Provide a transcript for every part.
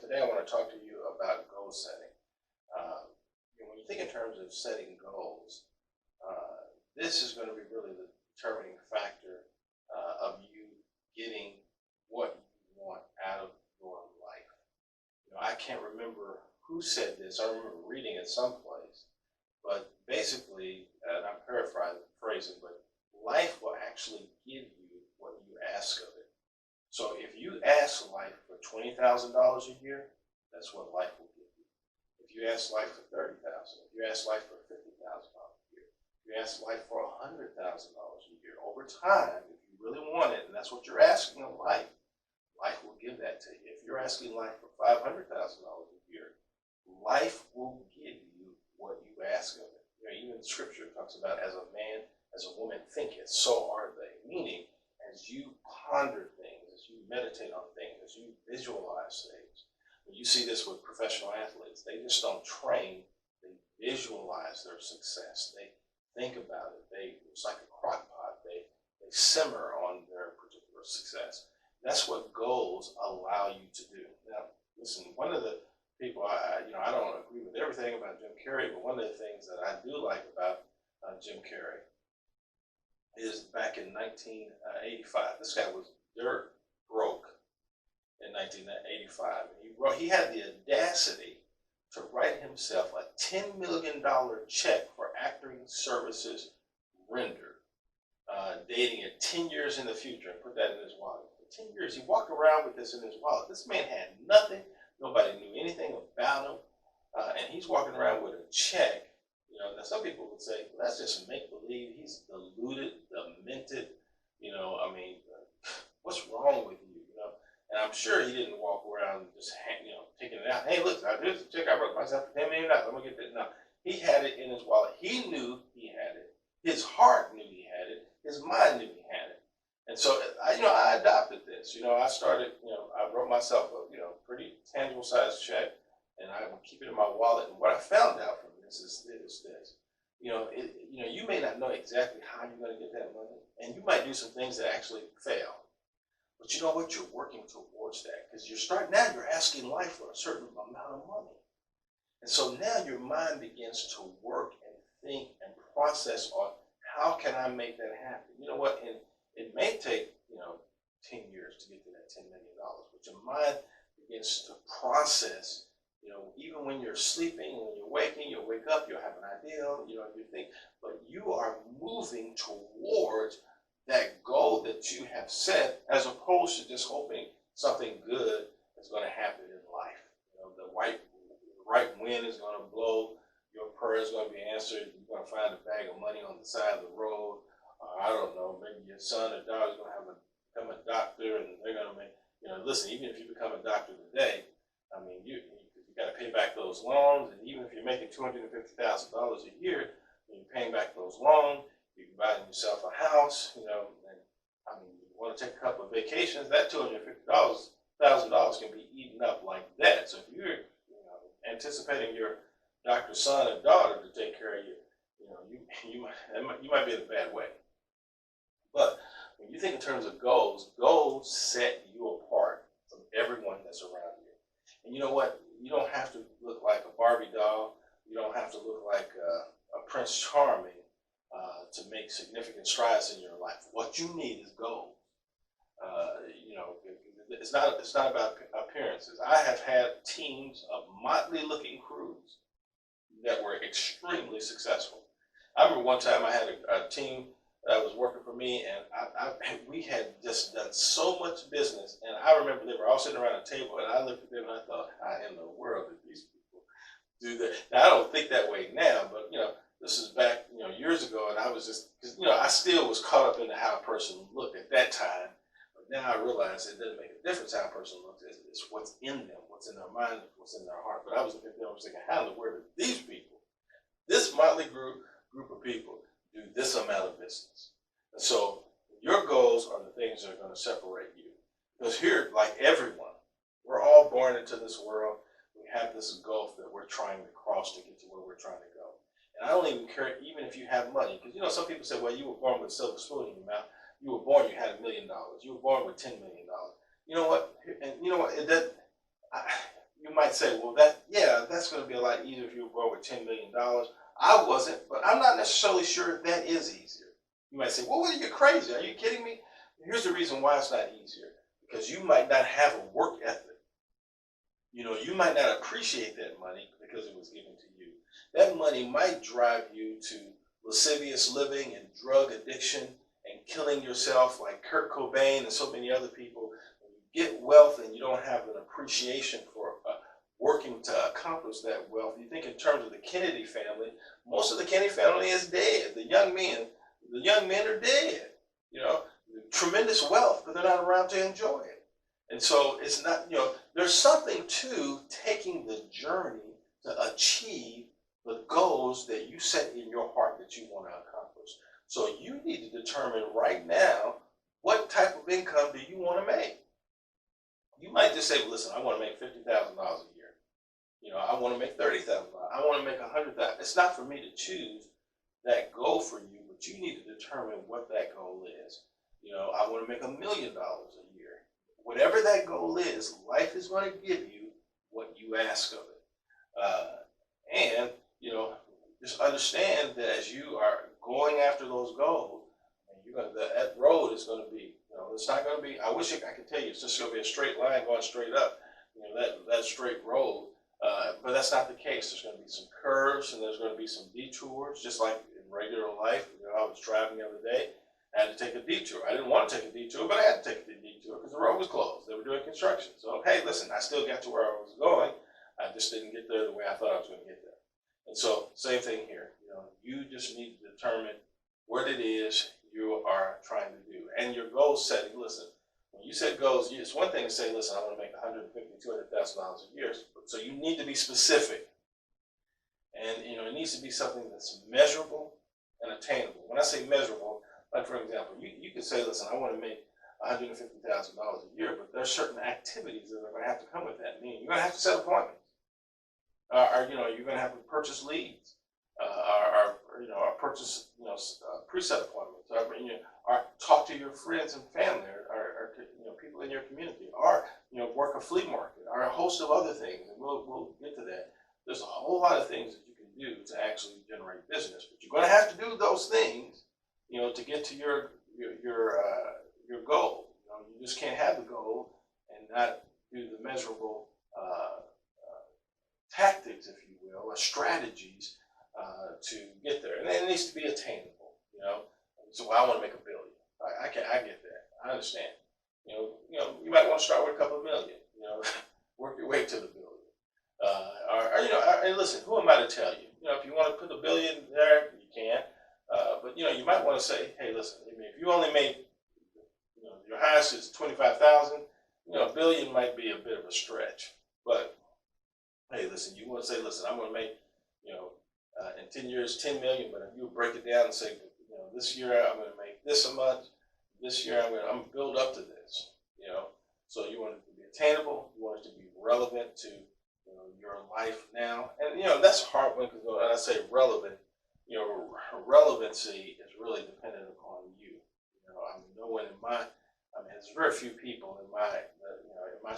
Today I want to talk to you about goal setting. When you think in terms of setting goals, this is going to be really the determining factor of you getting what you want out of your life. I can't remember who said this. I remember reading it someplace, but basically, and I'm paraphrasing, but life will actually give you what you ask of it. So if you ask life for $20,000 a year, that's what life will give you. If you ask life for $30,000, if you ask life for $50,000 a year, if you ask life for $100,000 a year, over time, if you really want it, and that's what you're asking of life, life will give that to you. If you're asking life for $500,000 a year, life will give you what you ask of it. Even Scripture talks about as a man, as a woman thinketh, so are they. Meaning, as you ponder things, as you meditate on things, as you visualize things. When you see this with professional athletes, they just don't train, they visualize their success. They think about it. It's like a crock pot. They simmer on their particular success. That's what goals allow you to do. Now, listen, one of the people, I don't agree with everything about Jim Carrey, but one of the things that I do like about Jim Carrey is back in 1985. This guy was dirt broke in 1985. And he had the audacity to write himself a $10 million check for acting services rendered, dating it 10 years in the future, and put that in his wallet. For 10 years, he walked around with this in his wallet. This man had nothing. Nobody knew anything about him. And he's walking around with a check. Now some people would say, well, that's just make-believe. He's deluded, demented. What's wrong with you? And I'm sure he didn't walk around just, taking it out. Hey, look, here's the check I wrote myself for $10 million. I'm going to get that. No, he had it in his wallet. He knew he had it. His heart knew he had it. His mind knew he had it. And so, I adopted this. I started, I wrote myself a, pretty tangible sized check, and I would keep it in my wallet. And what I found out from this is this. You may not know exactly how you're going to get that money, and you might do some things that actually fail. But you know what? You're working towards that because you're asking life for a certain amount of money. And so now your mind begins to work and think and process on how can I make that happen? You know what? And it may take, 10 years to get to that $10 million, but your mind begins to process, even when you're sleeping, when you're waking, you'll wake up, you'll have an idea, you think, but you are moving towards that goal that you have set, as opposed to just hoping something good is going to happen in life. The right wind is going to blow, your prayer is going to be answered, you're going to find a bag of money on the side of the road. I don't know, maybe your son or daughter is going to become a doctor, and they're going to make, listen, even if you become a doctor today, you got to pay back those loans, and even if you're making $250,000 a year, and you're paying back those loans, you can buy yourself a house, and you want to take a couple of vacations, that $250,000 can be eaten up like that. So if you're anticipating your doctor's son or daughter to take care of you, you might be in a bad way. But when you think in terms of goals set you apart from everyone that's around you. And you know what? You don't have to look like a Barbie doll. You don't have to look like a Prince Charming to make significant strides in your life. What you need is goals. It's not about appearances. I have had teams of motley-looking crews that were extremely successful. I remember one time I had a team that was working for me, and we had just done so much business. And I remember they were all sitting around a table, and I looked at them and I thought, how in the world did these people do that? Now, I don't think that way now, but this is back years ago, and I was just, because I still was caught up in how a person looked at that time. But now I realize it doesn't make a difference how a person looks. It's what's in them, what's in their mind, what's in their heart. But I was looking at them and was thinking, how in the world did these people, this motley group of people, do this amount of business? And so your goals are the things that are going to separate you. Because here, like everyone, we're all born into this world. We have this gulf that we're trying to cross to get to where we're trying to go. And I don't even care, even if you have money, because some people say, well, you were born with a silver spoon in your mouth. You were born, you had $1 million. You were born with $10 million. You know what? And you know what? you might say, well, that's going to be a lot easier if you were born with $10 million. I wasn't, but I'm not necessarily sure if that is easier. You might say, well, what, are you crazy? Are you kidding me? Here's the reason why it's not easier. Because you might not have a work ethic. You might not appreciate that money because it was given to you. That money might drive you to lascivious living and drug addiction and killing yourself like Kurt Cobain and so many other people. When you get wealth and you don't have an appreciation for working to accomplish that wealth, you think in terms of the Kennedy family. Most of the Kennedy family is dead. The young men are dead. Tremendous wealth, but they're not around to enjoy it. And so it's not, there's something to taking the journey to achieve the goals that you set in your heart that you want to accomplish. So you need to determine right now, what type of income do you want to make? You might just say, well, listen, I want to make $50,000 a year. I want to make $30,000. I want to make $100,000. It's not for me to choose that goal for you, but you need to determine what that goal is. I want to make $1 million a year. Whatever that goal is, life is going to give you what you ask of it. And just understand that as you are going after those goals, that road is going to be, it's not going to be, I wish I could tell you it's just going to be a straight line going straight up, that straight road. But that's not the case. There's going to be some curves and there's going to be some detours, just like in regular life. I was driving the other day. I had to take a detour. I didn't want to take a detour, but I had to take a detour because the road was closed. They were doing construction. So, hey, listen, I still got to where I was going. I just didn't get there the way I thought I was going to get there. And so, same thing here. You just need to determine what it is you are trying to do. And your goal setting, listen, when you set goals, it's one thing to say, listen, I want to make $150,000, $200,000 a year. So you need to be specific. And, it needs to be something that's measurable and attainable. When I say measurable, like for example, you could say, listen, I want to make $150,000 a year, but there's certain activities that are going to have to come with that. Meaning, you're going to have to set appointments. You're going to have to purchase leads, or purchase, preset appointments, or talk to your friends and family, or people in your community, or work a flea market, or a host of other things. And we'll get to that. There's a whole lot of things that you can do to actually generate business, but you're going to have to do those things, to get to your goal. You just can't have the goal and not do the measurable tactics, if you will, or strategies to get there. And it needs to be attainable. So I want to make $1 billion. I get that. I understand. You might want to start with a couple of million. Work your way to the billion. And listen, who am I to tell you? If you want to put $1 billion there, you can. But you might want to say, hey, listen, if you only made, your highest is 25,000, $1 billion might be a bit of a stretch. But hey, listen, you want to say, listen, I'm going to make, in 10 years, 10 million. But if you break it down and say, this year I'm going to make this a month. This year I'm going to build up to this. So you want it to be attainable. You want it to be relevant to your life now. And that's a hard one because when I say relevant, relevancy is really dependent upon you. No one there's very few people in my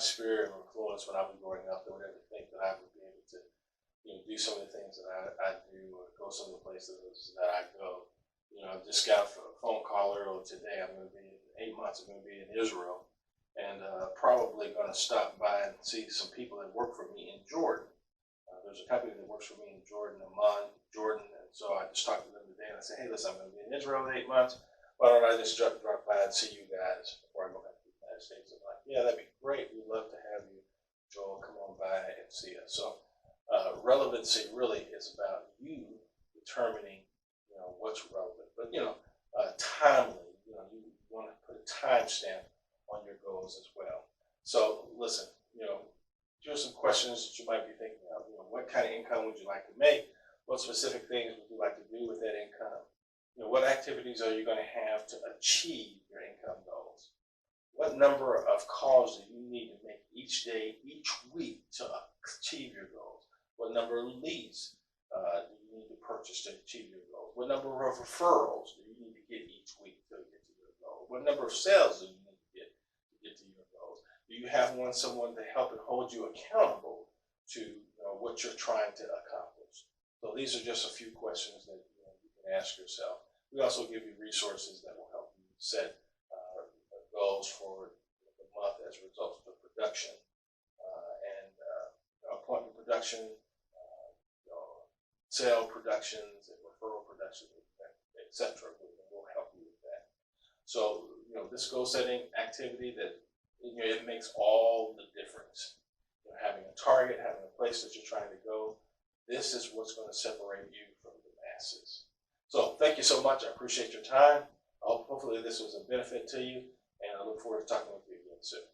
sphere of influence when I was growing up that would ever think that I would be able to, do some of the things that I do or go some of the places that I go. I just got a phone call earlier today. I'm going to be in 8 months. I'm going to be in Israel, and probably going to stop by and see some people that work for me in Jordan. There's a company that works for me in Jordan, Amman, Jordan, and so I just talked to them today, and I said, hey, listen, I'm going to be in Israel in 8 months. Why don't I just drop by and see you guys before I go back to the United States? I'm like, yeah, that'd be great. We'd love to have you, Joel. Come on by and see us. So relevancy really is about you determining, what's relevant. But timely. You want to put a timestamp on your goals as well. So listen, here's some questions that you might be thinking of. What kind of income would you like to make? What specific things would you like to do with that income? What activities are you going to have to achieve your income goals? What number of calls do you need to make each day, each week to achieve your goals? What number of leads do you need to purchase to achieve your goals? What number of referrals do you need to get each week to get to your goal? What number of sales do you need to get to your goals? Do you have someone to help and hold you accountable to what you're trying to accomplish. So these are just a few questions that you can ask yourself. We also give you resources that will help you set goals for the month as a result of the production and appointment production, sale productions, and referral productions, etc. Will help you with that. So this goal setting activity that it makes all the difference. Having a target, having a place that you're trying to go, this is what's going to separate you from the masses. So thank you so much. I appreciate your time. Hopefully this was a benefit to you, and I look forward to talking with you again soon.